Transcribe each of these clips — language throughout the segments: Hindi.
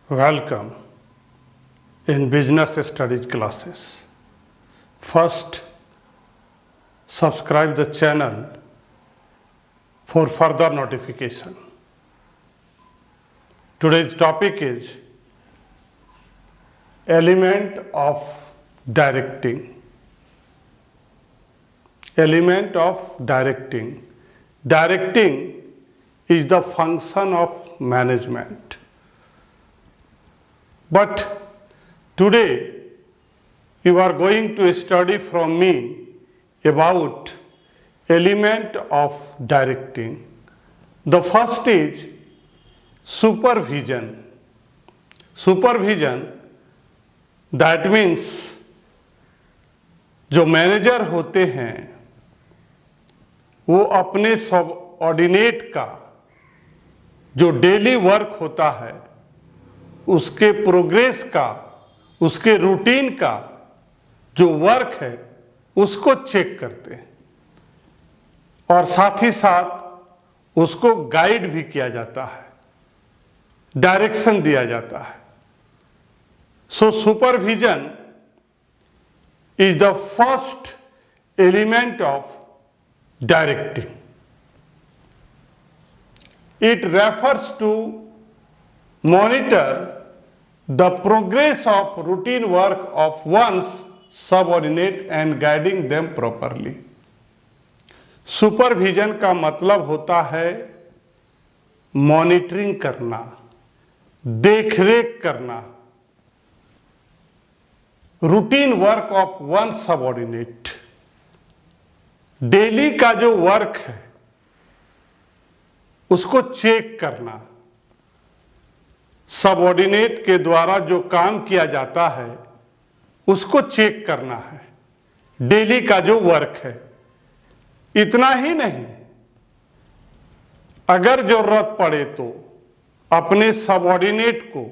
Welcome in business studies classes. First, subscribe the channel for further notification. Today's topic is element of directing. Element of directing. Directing is the function of management. But today you are going to study from me about element of directing. The first is supervision. Supervision, that means जो मैनेजर होते हैं वो अपने सबऑर्डिनेट का जो डेली वर्क होता है उसके प्रोग्रेस का, उसके रूटीन का जो वर्क है उसको चेक करते हैं और साथ ही साथ उसको गाइड भी किया जाता है, डायरेक्शन दिया जाता है. सो supervision is the first element of directing. It refers to monitor the progress of routine work of one's subordinate and guiding them properly. Supervision का मतलब होता है मॉनिटरिंग करना, देखरेख करना, routine work of one subordinate. Daily का जो वर्क है उसको चेक करना, सबऑर्डिनेट के द्वारा जो काम किया जाता है उसको चेक करना है, डेली का जो वर्क है. इतना ही नहीं, अगर जरूरत पड़े तो अपने सबऑर्डिनेट को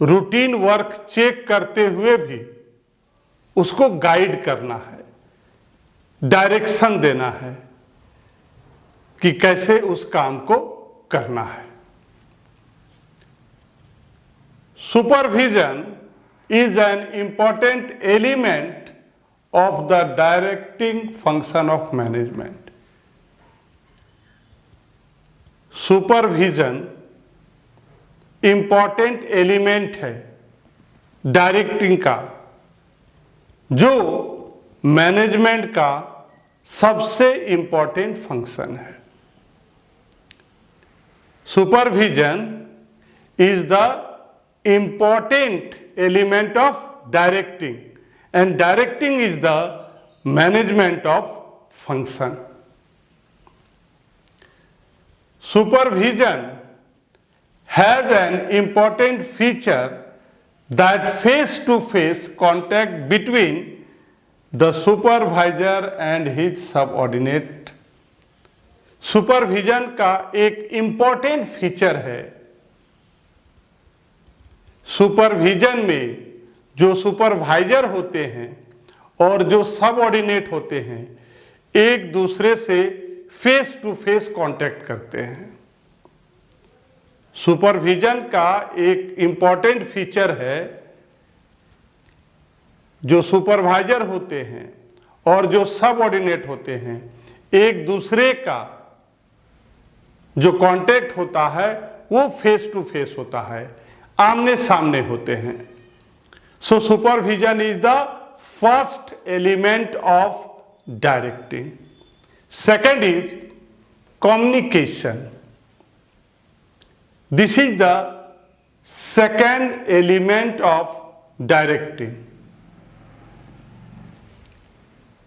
रूटीन वर्क चेक करते हुए भी उसको गाइड करना है, डायरेक्शन देना है कि कैसे उस काम को करना है. Supervision is an important element of the directing function of management. Supervision important element है डायरेक्टिंग का, जो मैनेजमेंट का सबसे इंपॉर्टेंट फंक्शन है. Supervision is the important element of directing and directing is the management of function. Supervision has an important feature that face-to-face contact between the supervisor and his subordinate. Supervision का एक इंपॉर्टेंट फीचर है. सुपरविजन में जो सुपरवाइजर होते हैं और जो सबऑर्डिनेट होते हैं एक दूसरे से फेस टू फेस कांटेक्ट करते हैं. सुपरविजन का एक इंपॉर्टेंट फीचर है जो सुपरवाइजर होते हैं और जो सबऑर्डिनेट होते हैं एक दूसरे का जो कांटेक्ट होता है वो फेस टू फेस होता है, आमने सामने होते हैं. So supervision is the first element of directing. Second is communication. This is the second element of directing.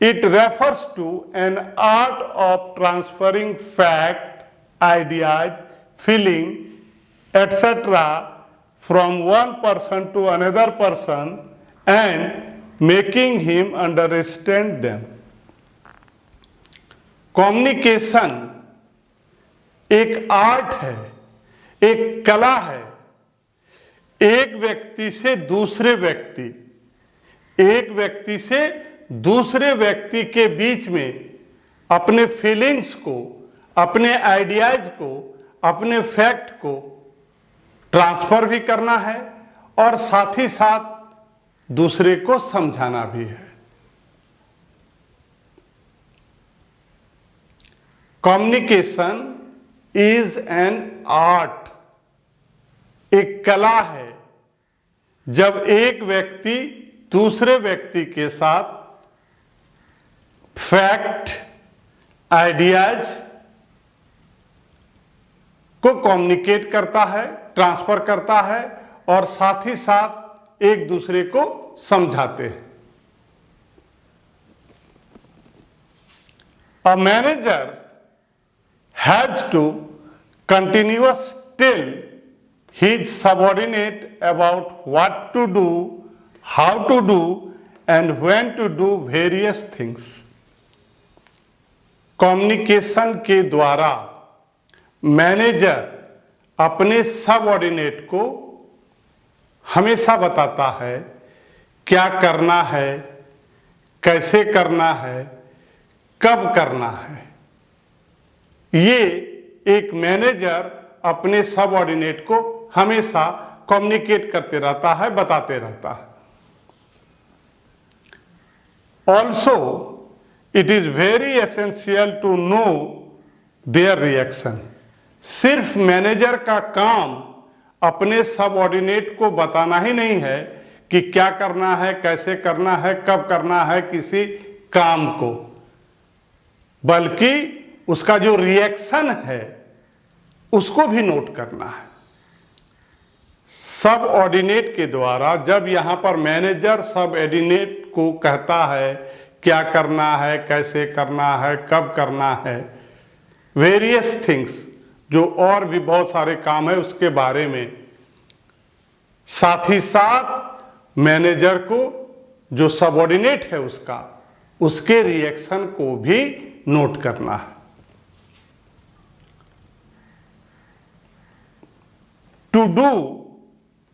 It refers to an art of transferring fact, ideas, feeling etcetera from one person to another person and making him understand them. Communication एक आर्ट है, एक कला है. एक व्यक्ति से दूसरे व्यक्ति, एक व्यक्ति से दूसरे व्यक्ति के बीच में अपने फीलिंग्स को, अपने आइडियाज को, अपने फैक्ट को ट्रांसफर भी करना है और साथ ही साथ दूसरे को समझाना भी है। कम्युनिकेशन इज एन आर्ट, एक कला है। जब एक व्यक्ति दूसरे व्यक्ति के साथ फैक्ट, आइडियाज को कम्युनिकेट करता है, ट्रांसफर करता है और साथ ही साथ एक दूसरे को समझाते हैं। A manager has to continuously tell his subordinate about what to do, how to do, and when to do various things. Communication के द्वारा मैनेजर अपने सबऑर्डिनेट को हमेशा बताता है क्या करना है, कैसे करना है, कब करना है। ये एक मैनेजर अपने सबऑर्डिनेट को हमेशा कम्युनिकेट करते रहता है, बताते रहता है। Also it is very essential to know their reaction. सिर्फ मैनेजर का काम अपने सबऑर्डिनेट को बताना ही नहीं है कि क्या करना है, कैसे करना है, कब करना है किसी काम को, बल्कि उसका जो रिएक्शन है उसको भी नोट करना है। सबऑर्डिनेट के द्वारा जब यहां पर मैनेजर सबऑर्डिनेट को कहता है क्या करना है, कैसे करना है, कब करना है, वेरियस थिंग्स, जो और भी बहुत सारे काम है उसके बारे में, साथ ही साथ मैनेजर को जो सबऑर्डिनेट है उसके रिएक्शन को भी नोट करना है। To do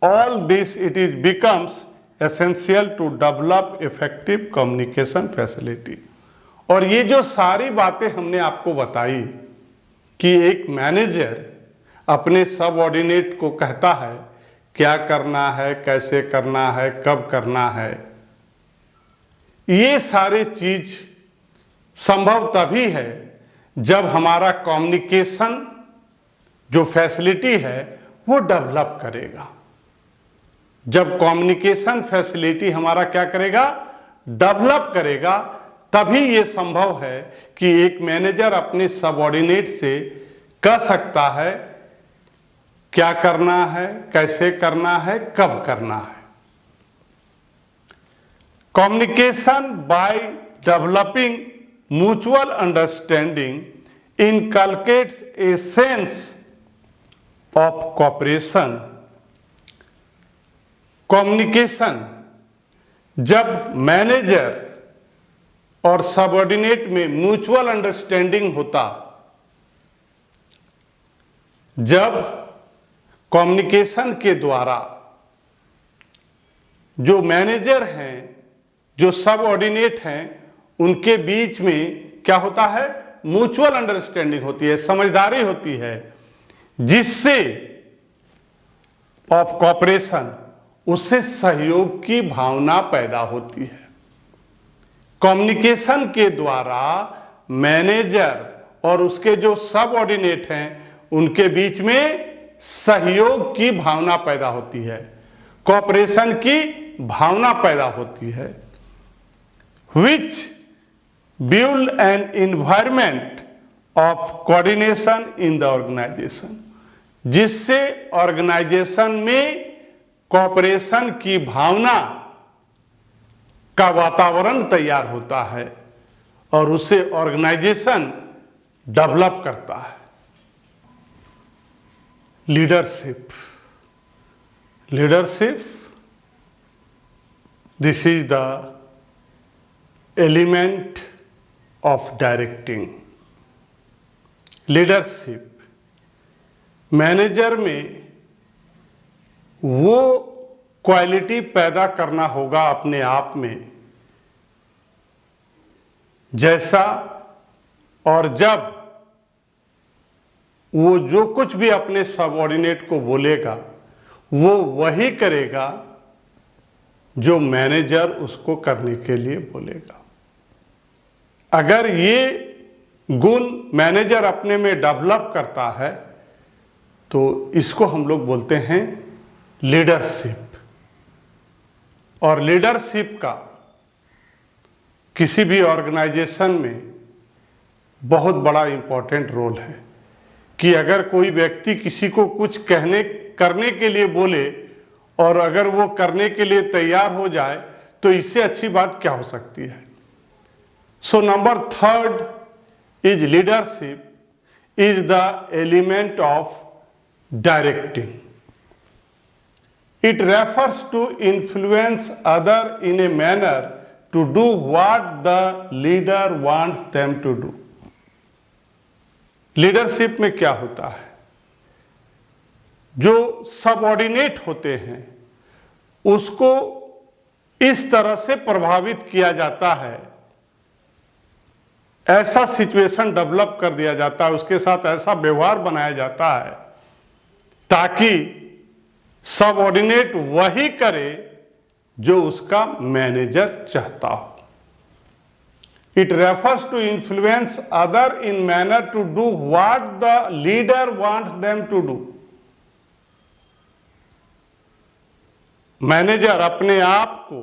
all this it is becomes essential to develop effective communication facility. और ये जो सारी बातें हमने आपको बताई कि एक मैनेजर अपने सबऑर्डिनेट को कहता है क्या करना है, कैसे करना है, कब करना है, ये सारे चीज संभव तभी है जब हमारा कम्युनिकेशन जो फैसिलिटी है वो डेवलप करेगा। जब कम्युनिकेशन फैसिलिटी हमारा क्या करेगा, डेवलप करेगा, तभी ये संभव है कि एक मैनेजर अपने सबऑर्डिनेट से कह सकता है क्या करना है, कैसे करना है, कब करना है। Communication by developing mutual understanding inculcates a sense of cooperation. Communication जब मैनेजर और सबऑर्डिनेट में म्यूचुअल अंडरस्टैंडिंग होता, जब कम्युनिकेशन के द्वारा जो मैनेजर हैं, जो सबऑर्डिनेट हैं, उनके बीच में क्या होता है, म्यूचुअल अंडरस्टैंडिंग होती है, समझदारी होती है, जिससे ऑफ कोऑपरेशन, उससे सहयोग की भावना पैदा होती है। कम्युनिकेशन के द्वारा मैनेजर और उसके जो सबऑर्डिनेट हैं उनके बीच में सहयोग की भावना पैदा होती है, कोऑपरेशन की भावना पैदा होती है, which build an environment of coordination in the organization, जिससे ऑर्गेनाइजेशन में कोऑपरेशन की भावना का वातावरण तैयार होता है और उसे ऑर्गेनाइजेशन डेवलप करता है। Leadership, this is the element of directing. Leadership, manager में वो क्वालिटी पैदा करना होगा अपने आप में, जैसा और जब वो जो कुछ भी अपने सबऑर्डिनेट को बोलेगा वो वही करेगा जो मैनेजर उसको करने के लिए बोलेगा। अगर ये गुण मैनेजर अपने में डेवलप करता है तो इसको हम लोग बोलते हैं लीडरशिप। और लीडरशिप का किसी भी ऑर्गेनाइजेशन में बहुत बड़ा इंपॉर्टेंट रोल है कि अगर कोई व्यक्ति किसी को कुछ करने के लिए बोले और अगर वो करने के लिए तैयार हो जाए तो इससे अच्छी बात क्या हो सकती है। So number third is leadership is the element of directing. It refers to influence other in a manner to do what the leader wants them to do. Leadership में क्या होता है, जो सबऑर्डिनेट होते हैं उसको इस तरह से प्रभावित किया जाता है, ऐसा सिचुएशन डेवलप कर दिया जाता है, उसके साथ ऐसा व्यवहार बनाया जाता है ताकि सबऑर्डिनेट वही करे जो उसका मैनेजर चाहता हो। It refers to influence other in manner to do what the leader wants them to do. Manager अपने आप को,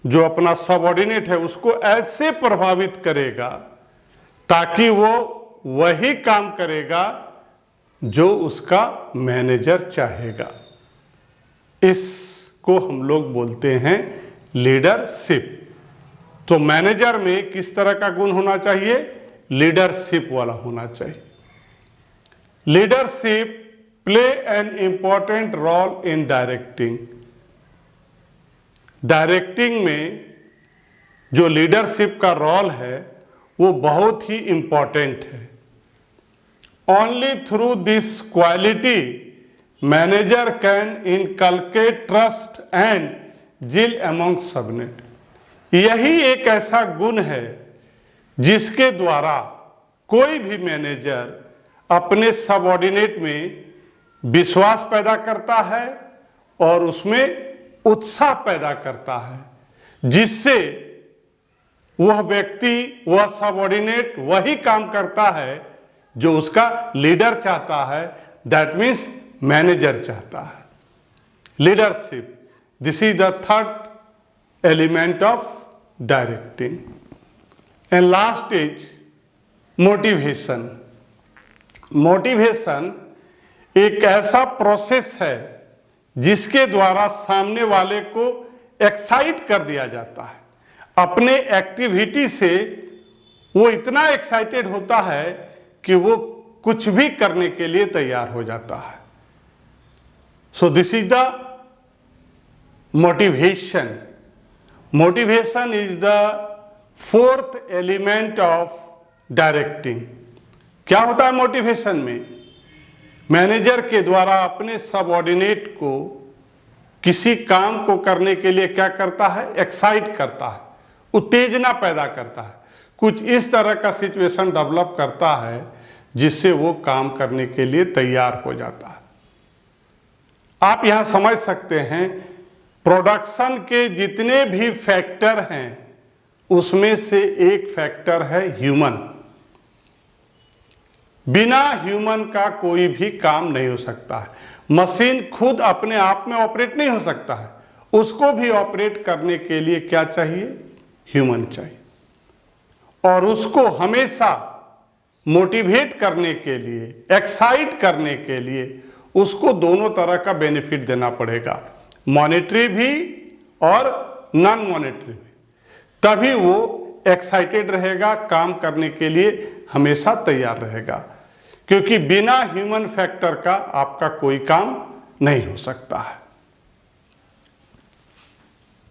जो अपना सबऑर्डिनेट है, उसको ऐसे प्रभावित करेगा ताकि वो वही काम करेगा जो उसका मैनेजर चाहेगा। इसको हम लोग बोलते हैं लीडरशिप। तो मैनेजर में किस तरह का गुण होना चाहिए, लीडरशिप वाला होना चाहिए। Leadership play an important role in directing. Directing में जो लीडरशिप का रोल है वो बहुत ही इंपॉर्टेंट है। Only through this quality manager can inculcate trust and zeal among subnet. यही एक ऐसा गुण है जिसके द्वारा कोई भी मैनेजर अपने सबऑर्डिनेट में विश्वास पैदा करता है और उसमें उत्साह पैदा करता है, जिससे वह व्यक्ति, वह सबऑर्डिनेट वही काम करता है जो उसका लीडर चाहता है, दैट मीन्स मैनेजर चाहता है। Leadership, this is the third element of directing. And last is motivation. Motivation एक ऐसा प्रोसेस है जिसके द्वारा सामने वाले को एक्साइट कर दिया जाता है। अपने एक्टिविटी से वो इतना एक्साइटेड होता है कि वो कुछ भी करने के लिए तैयार हो जाता है। So this is the motivation. Motivation is the fourth element of directing. क्या होता है मोटिवेशन में? मैनेजर के द्वारा अपने सबऑर्डिनेट को किसी काम को करने के लिए क्या करता है, एक्साइट करता है, उत्तेजना पैदा करता है, कुछ इस तरह का सिचुएशन डेवलप करता है जिससे वो काम करने के लिए तैयार हो जाता है। आप यहां समझ सकते हैं प्रोडक्शन के जितने भी फैक्टर हैं उसमें से एक फैक्टर है ह्यूमन। बिना ह्यूमन का कोई भी काम नहीं हो सकता है। मशीन खुद अपने आप में ऑपरेट नहीं हो सकता है, उसको भी ऑपरेट करने के लिए क्या चाहिए, ह्यूमन चाहिए। और उसको हमेशा मोटिवेट करने के लिए, एक्साइट करने के लिए उसको दोनों तरह का बेनिफिट देना पड़ेगा, मॉनेटरी भी और नॉन मॉनेटरी भी, तभी वो एक्साइटेड रहेगा, काम करने के लिए हमेशा तैयार रहेगा। क्योंकि बिना ह्यूमन फैक्टर का आपका कोई काम नहीं हो सकता है।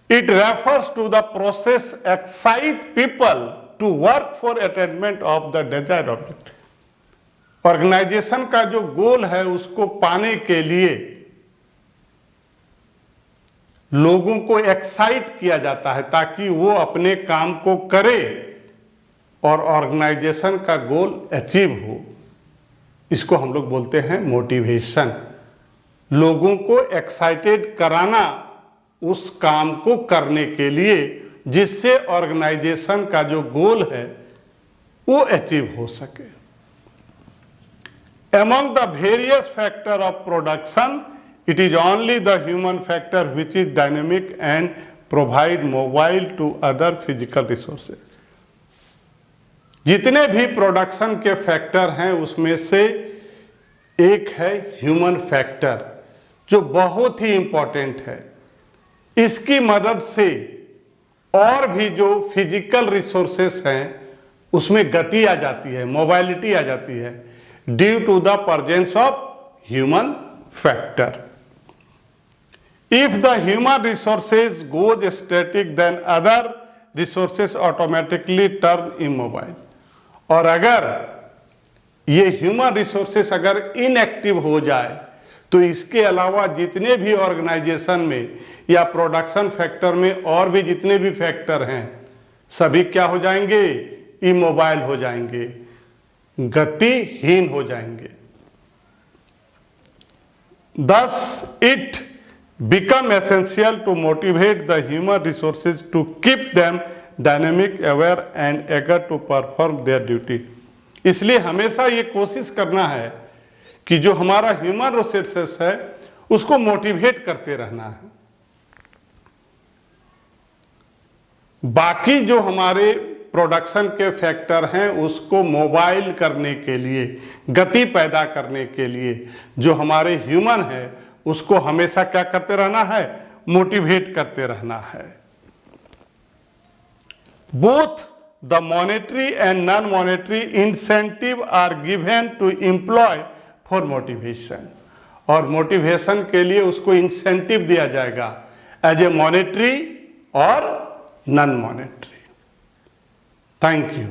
It refers to the process excite people to work for attainment of the desired object. Organization का जो गोल है उसको पाने के लिए लोगों को एक्साइट किया जाता है ताकि वो अपने काम को करे और ऑर्गेनाइजेशन का गोल अचीव हो। इसको हम लोग बोलते हैं मोटिवेशन। लोगों को एक्साइटेड कराना उस काम को करने के लिए, जिससे ऑर्गेनाइजेशन का जो गोल है वो अचीव हो सके। Among the various factors of production, it is only the human factor which is dynamic and provide mobile to other physical resources. जितने भी प्रोडक्शन के फैक्टर हैं उसमें से एक है ह्यूमन फैक्टर, जो बहुत ही इंपॉर्टेंट है। इसकी मदद से और भी जो फिजिकल रिसोर्सेस हैं उसमें गति आ जाती है, मोबाइलिटी आ जाती है, due to the presence of human factor. If the human resources goes static then other resources automatically turn immobile. और अगर ये ह्यूमन रिसोर्सेस अगर इनएक्टिव हो जाए तो इसके अलावा जितने भी ऑर्गेनाइजेशन में या प्रोडक्शन फैक्टर में और भी जितने भी फैक्टर हैं सभी क्या हो जाएंगे, इमोबाइल हो जाएंगे, गतिहीन हो जाएंगे। Thus it become essential to motivate the human resources to keep them dynamic, aware and eager to perform their duty। इसलिए हमेशा ये कोशिश करना है कि जो हमारा ह्यूमन रिसोर्सेस है उसको मोटिवेट करते रहना है। बाकी जो हमारे प्रोडक्शन के फैक्टर हैं उसको मोबाइल करने के लिए, गति पैदा करने के लिए जो हमारे ह्यूमन है उसको हमेशा क्या करते रहना है, मोटिवेट करते रहना है। Both the monetary and non monetary incentive are given to employ for motivation. और मोटिवेशन के लिए उसको इंसेंटिव दिया जाएगा एज ए मॉनेटरी और नॉन मॉनेटरी। Thank you.